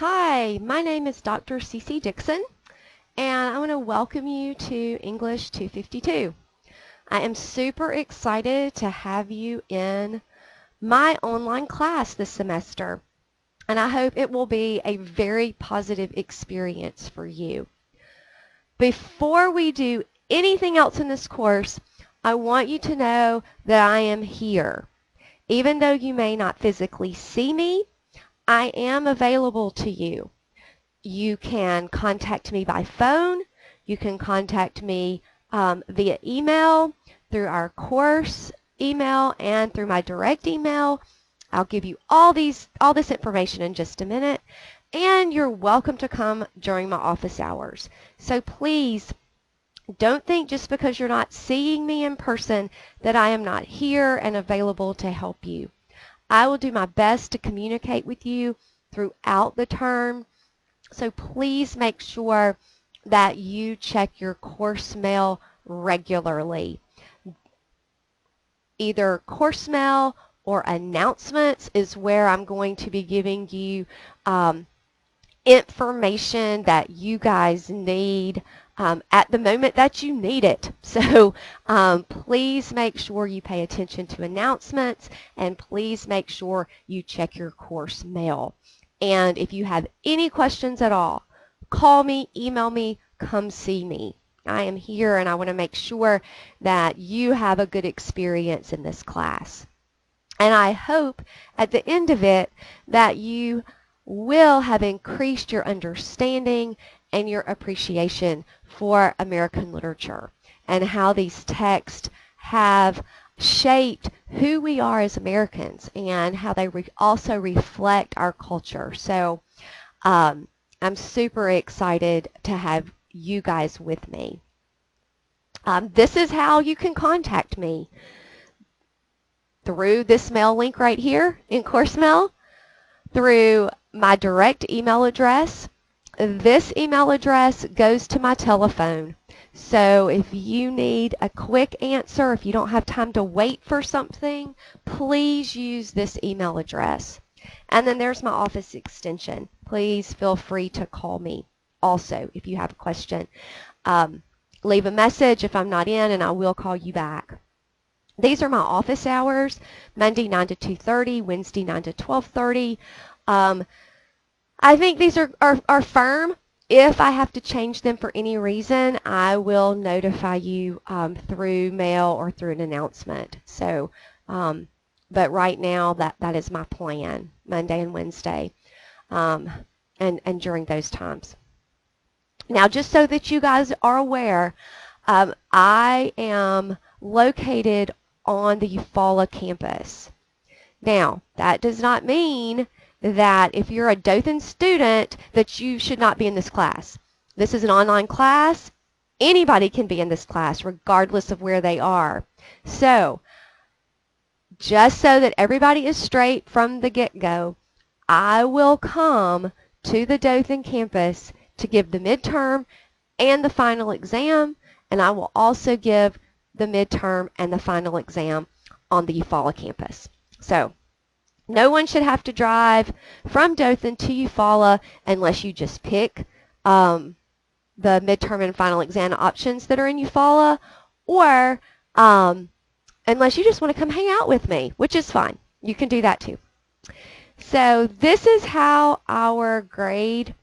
Hi, my name is Dr. Cece Dixon, and I want to welcome you to English 252. I am super excited to have you in my online class this semester, and I hope it will be a very positive experience for you. Before we do anything else in this course, I want you to know that I am here. Even though you may not physically see me, I am available to you. You can contact me by phone. You can contact me via email, through our course email, and through my direct email. I'll give you all this information in just a minute. And you're welcome to come during my office hours. So please don't think just because you're not seeing me in person that I am not here and available to help you. I will do my best to communicate with you throughout the term. So please make sure that you check your course mail regularly. Either course mail or announcements is where I'm going to be giving you information that you guys need at the moment that you need it. So please make sure you pay attention to announcements, and please make sure you check your course mail. And if you have any questions at all, call me, email me, come see me. I am here, and I want to make sure that you have a good experience in this class. And I hope at the end of it that you will have increased your understanding and your appreciation for American literature and how these texts have shaped who we are as Americans and how they also reflect our culture. So I'm super excited to have you guys with me. This is how you can contact me. Through this mail link right here in Course Mail, through my direct email address. This email address goes to my telephone. So if you need a quick answer, if you don't have time to wait for something, please use this email address. And then there's my office extension. Please feel free to call me also if you have a question. Leave a message if I'm not in, and I will call you back. These are my office hours: Monday 9 to 2:30, Wednesday 9 to 12:30. I think these are firm. If I have to change them for any reason, I will notify you through mail or through an announcement. So, but right now that is my plan, Monday and Wednesday, and during those times. Now, just so that you guys are aware, I am located on the Eufaula campus. Now, that does not mean that if you're a Dothan student that you should not be in this class. This is an online class. Anybody can be in this class regardless of where they are. So, just so that everybody is straight from the get-go, I will come to the Dothan campus to give the midterm and the final exam, and I will also give the midterm and the final exam on the Eufaula campus. So no one should have to drive from Dothan to Eufaula unless you just pick the midterm and final exam options that are in Eufaula, or unless you just want to come hang out with me, which is fine. You can do that too. So this is how our grade,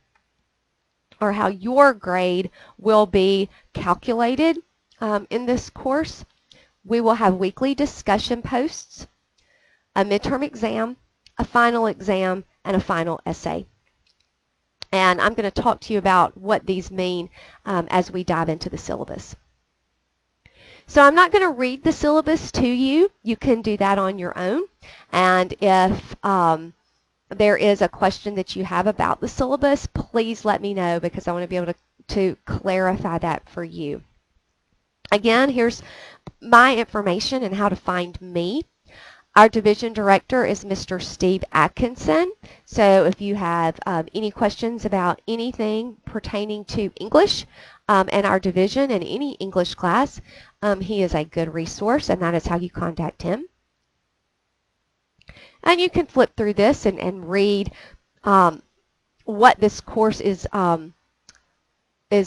or how your grade, will be calculated in this course. We will have weekly discussion posts, a midterm exam, a final exam, and a final essay. And I'm going to talk to you about what these mean as we dive into the syllabus. So I'm not going to read the syllabus to you. You can do that on your own. And if there is a question that you have about the syllabus, please let me know, because I want to be able to clarify that for you. Again, here's my information and how to find me. Our division director is Mr. Steve Atkinson. So if you have any questions about anything pertaining to English and our division and any English class, he is a good resource, and that is how you contact him. And you can flip through this and read what this course is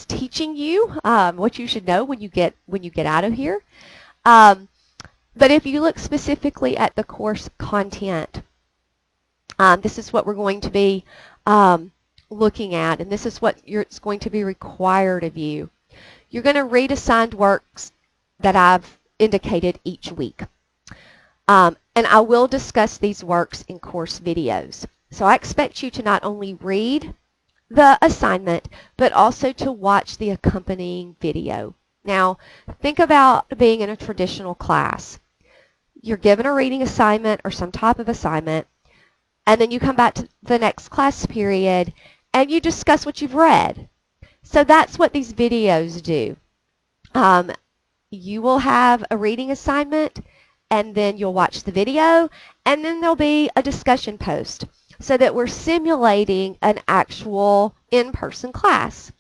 teaching you, what you should know when you get out of here. But if you look specifically at the course content, this is what we're going to be looking at, and this is what it's going to be required of you. You're going to read assigned works that I've indicated each week. And I will discuss these works in course videos. So I expect you to not only read the assignment, but also to watch the accompanying video. Now, think about being in a traditional class. You're given a reading assignment or some type of assignment, and then you come back to the next class period and you discuss what you've read. So that's what these videos do. You will have a reading assignment, and then you'll watch the video, and then there'll be a discussion post, so that we're simulating an actual in-person class,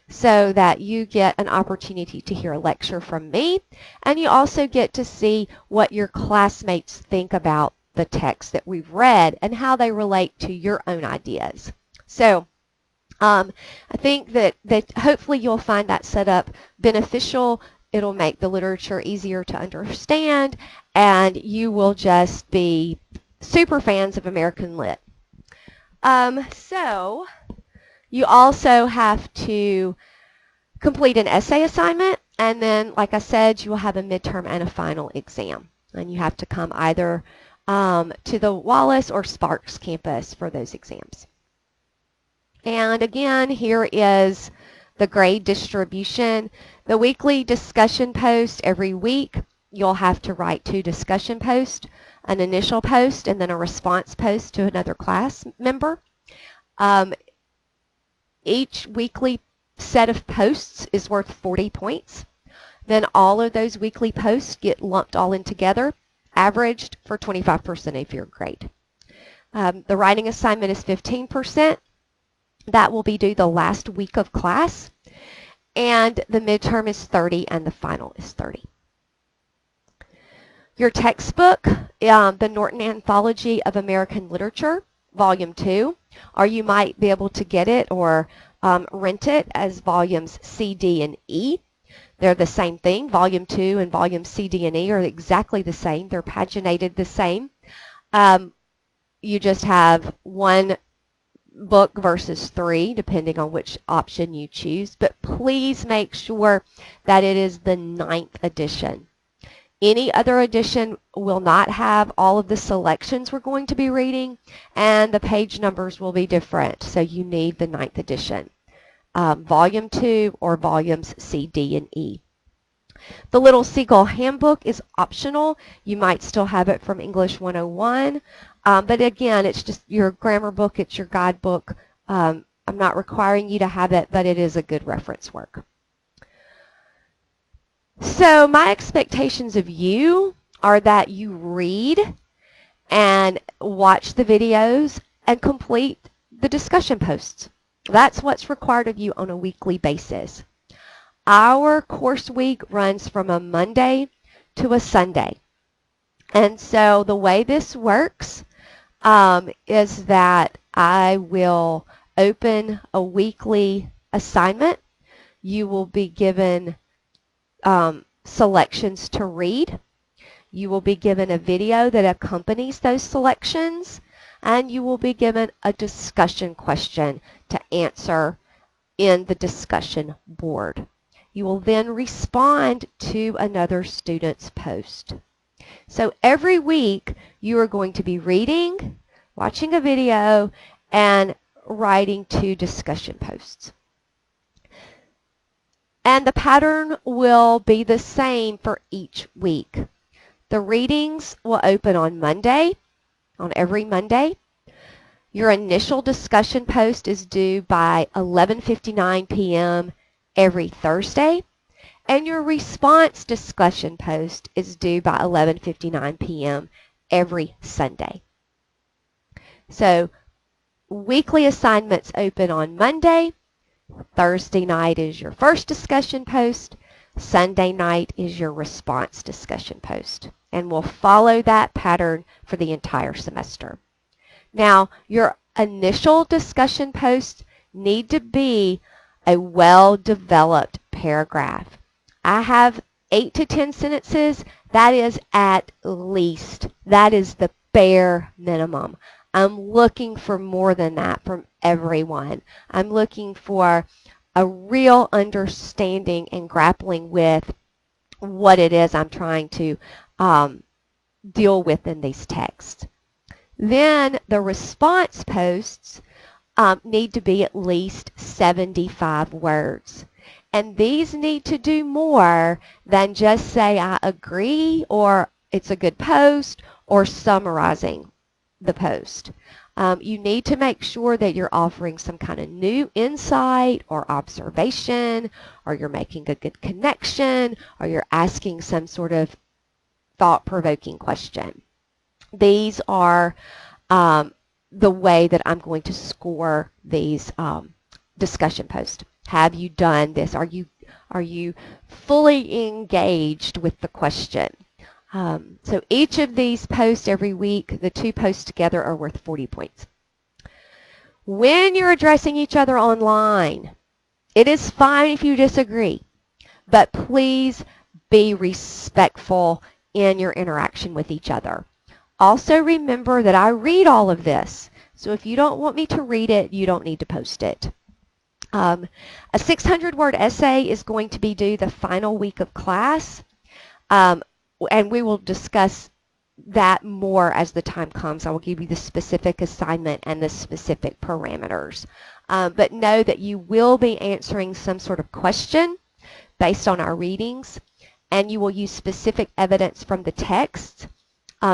so that you get an opportunity to hear a lecture from me, and you also get to see what your classmates think about the text that we've read and how they relate to your own ideas. So I think that hopefully you'll find that setup beneficial. It'll make the literature easier to understand, and you will just be super fans of American Lit. So you also have to complete an essay assignment, and then, like I said, you will have a midterm and a final exam. And you have to come either to the Wallace or Sparks campus for those exams. And again, here is the grade distribution. The weekly discussion post every week, you'll have to write 2 discussion posts, an initial post, and then a response post to another class member. Each weekly set of posts is worth 40 points. Then all of those weekly posts get lumped all in together, averaged for 25% of your grade. The writing assignment is 15%. That will be due the last week of class. And the midterm is 30 and the final is 30. Your textbook, the Norton Anthology of American Literature, Volume 2, or you might be able to get it or rent it as Volumes C, D, and E. They're the same thing. Volume 2 and Volumes C, D, and E are exactly the same. They're paginated the same. You just have one book versus 3, depending on which option you choose. But please make sure that it is the 9th edition. Any other edition will not have all of the selections we're going to be reading, and the page numbers will be different. So you need the 9th edition. Volume 2 or Volumes C, D, and E. The Little Seagull Handbook is optional. You might still have it from English 101. But again, it's just your grammar book, it's your guidebook. I'm not requiring you to have it, but it is a good reference work. So my expectations of you are that you read and watch the videos and complete the discussion posts. That's what's required of you on a weekly basis. Our course week runs from a Monday to a Sunday. And so the way this works is that I will open a weekly assignment. You will be given selections to read. You will be given a video that accompanies those selections, and you will be given a discussion question to answer in the discussion board. You will then respond to another student's post. So every week you are going to be reading, watching a video, and writing 2 discussion posts. And the pattern will be the same for each week. The readings will open on Monday, on every Monday. Your initial discussion post is due by 11:59 p.m. every Thursday, and your response discussion post is due by 11:59 p.m. every Sunday. So weekly assignments open on Monday. Thursday night is your first discussion post. Sunday night is your response discussion post. And we'll follow that pattern for the entire semester. Now, your initial discussion posts need to be a well-developed paragraph. I have 8 to 10 sentences. That is at least. That is the bare minimum. I'm looking for more than that from everyone. I'm looking for a real understanding and grappling with what it is I'm trying to deal with in these texts. Then the response posts need to be at least 75 words. And these need to do more than just say I agree or it's a good post or summarizing the post. You need to make sure that you're offering some kind of new insight or observation, or you're making a good connection, or you're asking some sort of thought-provoking question. These are the way that I'm going to score these discussion posts. Have you done this? Are you fully engaged with the question? So each of these posts every week, the 2 posts together are worth 40 points. When you're addressing each other online, it is fine if you disagree, but please be respectful in your interaction with each other. Also remember that I read all of this, so if you don't want me to read it, you don't need to post it. A 600-word essay is going to be due the final week of class, and we will discuss that more as the time comes. I will give you the specific assignment and the specific parameters. But know that you will be answering some sort of question based on our readings, and you will use specific evidence from the text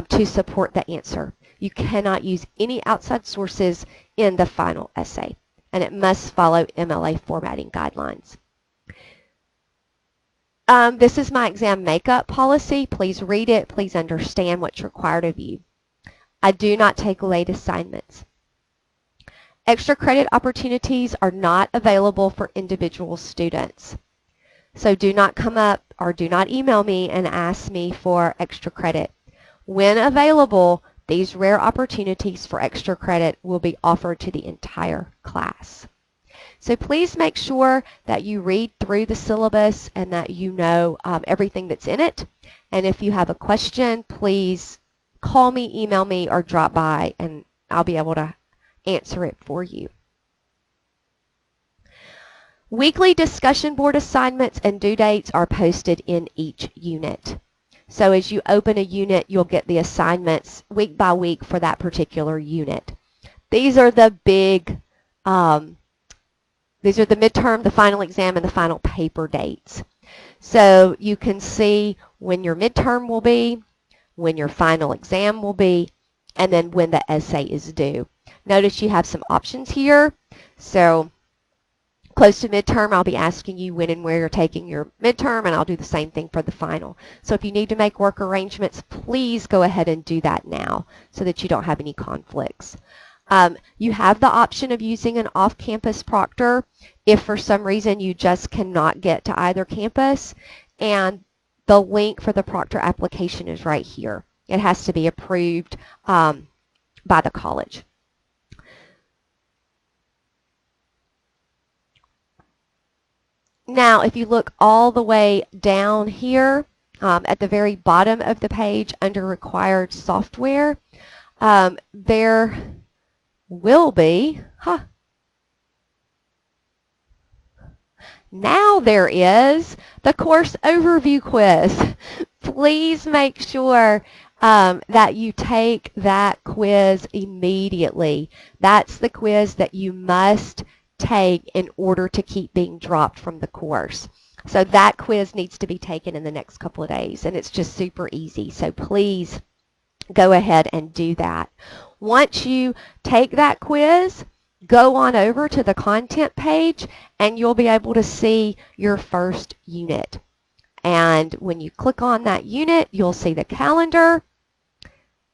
to support the answer. You cannot use any outside sources in the final essay, and it must follow MLA formatting guidelines. This is my exam makeup policy. Please read it. Please understand what's required of you. I do not take late assignments. Extra credit opportunities are not available for individual students. So do not come up or do not email me and ask me for extra credit. When available, these rare opportunities for extra credit will be offered to the entire class. So please make sure that you read through the syllabus and that you know everything that's in it. And if you have a question, please call me, email me, or drop by, and I'll be able to answer it for you. Weekly discussion board assignments and due dates are posted in each unit. So as you open a unit, you'll get the assignments week by week for that particular unit. These are the big these are the midterm, the final exam, and the final paper dates. So you can see when your midterm will be, when your final exam will be, and then when the essay is due. Notice you have some options here. So close to midterm, I'll be asking you when and where you're taking your midterm, and I'll do the same thing for the final. So if you need to make work arrangements, please go ahead and do that now so that you don't have any conflicts. You have the option of using an off-campus proctor if for some reason you just cannot get to either campus, and the link for the proctor application is right here. It has to be approved by the college. Now, if you look all the way down here at the very bottom of the page under required software, there will be, now there is the course overview quiz. Please make sure that you take that quiz immediately. That's the quiz that you must take in order to keep being dropped from the course. So that quiz needs to be taken in the next couple of days, and it's just super easy. So please go ahead and do that. Once you take that quiz, go on over to the content page and you'll be able to see your first unit. And when you click on that unit, you'll see the calendar.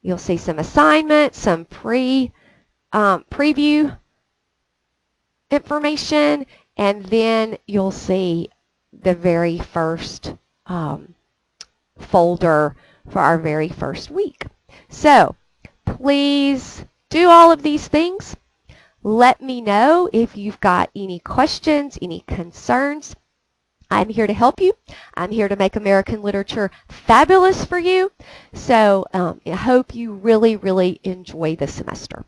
You'll see some assignments, some preview information, and then you'll see the very first folder for our very first week. So please do all of these things. Let me know if you've got any questions, any concerns. I'm here to help you. I'm here to make American literature fabulous for you. So I hope you really, really enjoy the semester.